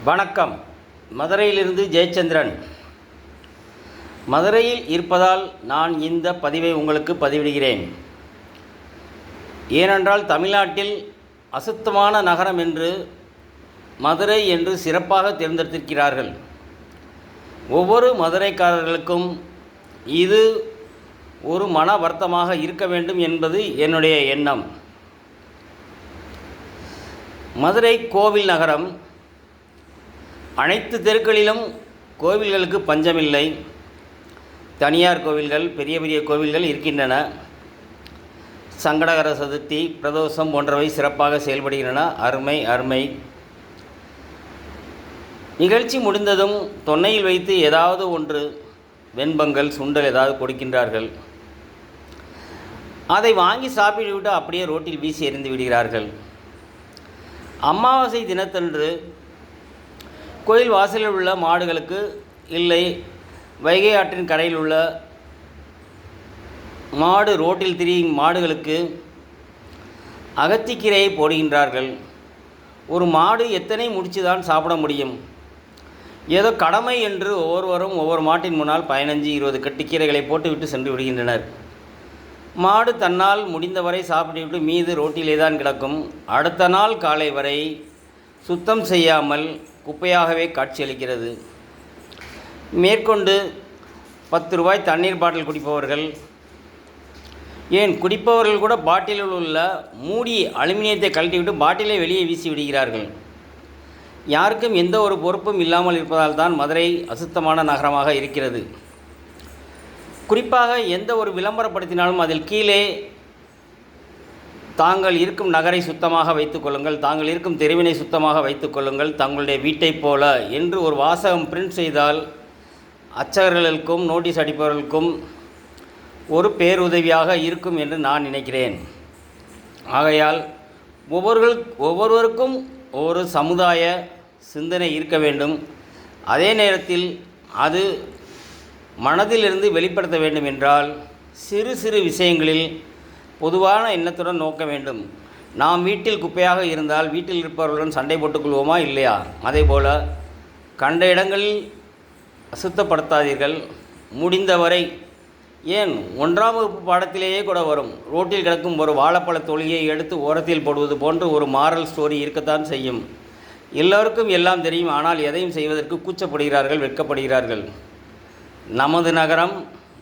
வணக்கம். மதுரையிலிருந்து ஜெயச்சந்திரன். மதுரையில் இருப்பதால் நான் இந்த பதிவை உங்களுக்கு பதிவிடுகிறேன். ஏனென்றால் தமிழ்நாட்டில் அசுத்தமான நகரம் என்று மதுரை என்று சிறப்பாக தேர்ந்தெடுத்திருக்கிறார்கள். ஒவ்வொரு மதுரைக்காரர்களுக்கும் இது ஒரு மன வருத்தமாக இருக்க வேண்டும் என்பது என்னுடைய எண்ணம். மதுரை கோவில் நகரம். அனைத்து தெருக்களிலும் கோவில்களுக்கு பஞ்சமில்லை. தனியார் கோவில்கள், பெரிய பெரிய கோவில்கள் இருக்கின்றன. சங்கடகர சதுர்த்தி, பிரதோஷம் போன்றவை சிறப்பாக செயல்படுகின்றன. அருமை அருமை. நிகழ்ச்சி முடிந்ததும் தொன்னையில் வைத்து ஏதாவது ஒன்று வெண்பொங்கல், சுண்டல் ஏதாவது கொடுக்கின்றார்கள். அதை வாங்கி சாப்பிட்டுவிட்டு அப்படியே ரோட்டில் வீசி எறிந்து விடுகிறார்கள். அமாவாசை தினத்தன்று கோயில் வாசலில் உள்ள மாடுகளுக்கு, இல்லை வைகை ஆற்றின் கரையில் உள்ள மாடு ரோட்டில் திரியும் மாடுகளுக்கு அகத்திக்கீரையை போடுகின்றார்கள். ஒரு மாடு எத்தனை முடிச்சு தான் சாப்பிட முடியும்? ஏதோ கடமை என்று ஒவ்வொருவரும் ஒவ்வொரு மாட்டின் முன்னால் 15-20 கட்டுக்கீரைகளை போட்டுவிட்டு சென்று விடுகின்றனர். மாடு தன்னால் முடிந்தவரை சாப்பிட்டுவிட்டு மீது ரோட்டிலே தான் கிடக்கும். அடுத்த நாள் காலை வரை சுத்தம் செய்யாமல் குப்பையாகவே காட்சியளிக்கிறது. மேற்கொண்டு 10 ரூபாய் தண்ணீர் பாட்டில் குடிப்பவர்கள், ஏன் குடிப்பவர்கள் கூட பாட்டிலில் உள்ள மூடி அலுமினியத்தை கழட்டிவிட்டு பாட்டிலை வெளியே வீசி விடுகிறார்கள். யாருக்கும் எந்த ஒரு பொறுப்பும் இல்லாமல் இருப்பதால் தான் மதுரை அசுத்தமான நகரமாக இருக்கிறது. குறிப்பாக எந்த ஒரு விளம்பரப்படுத்தினாலும் அதில் கீழே தாங்கள் இருக்கும் நகரை சுத்தமாக வைத்துக் கொள்ளுங்கள், தாங்கள் இருக்கும் தெருவினை சுத்தமாக வைத்துக் கொள்ளுங்கள், தங்களுடைய வீட்டைப் போல என்று ஒரு வாசகம் பிரிண்ட் செய்தால் அச்சகர்களுக்கும் நோட்டீஸ் அடிப்பவர்களுக்கும் ஒரு பேருதவியாக இருக்கும் என்று நான் நினைக்கிறேன். ஆகையால் ஒவ்வொருவருக்கும் ஒரு சமுதாய சிந்தனை இருக்க வேண்டும். அதே நேரத்தில் அது மனதிலிருந்து வெளிப்படுத்த வேண்டும் என்றால் சிறு சிறு விஷயங்களில் பொதுவான எண்ணத்துடன் நோக்க வேண்டும். நாம் வீட்டில் குப்பையாக இருந்தால் வீட்டில் இருப்பவர்களுடன் சண்டை போட்டுக்கொள்வோமா இல்லையா? அதேபோல் கண்ட இடங்களில் அசுத்தப்படுத்தாதீர்கள். முடிந்தவரை, ஏன் 1ஆம் வகுப்பு பாடத்திலேயே கூட வரும், ரோட்டில் கிடக்கும் ஒரு வாழைப்பழ தொலியை எடுத்து ஓரத்தில் போடுவது போன்று ஒரு மாரல் ஸ்டோரி இருக்கத்தான் செய்யும். எல்லோருக்கும் எல்லாம் தெரியும், ஆனால் எதையும் செய்வதற்கு கூச்சப்படுகிறார்கள், வெட்கப்படுகிறார்கள். நமது நகரம்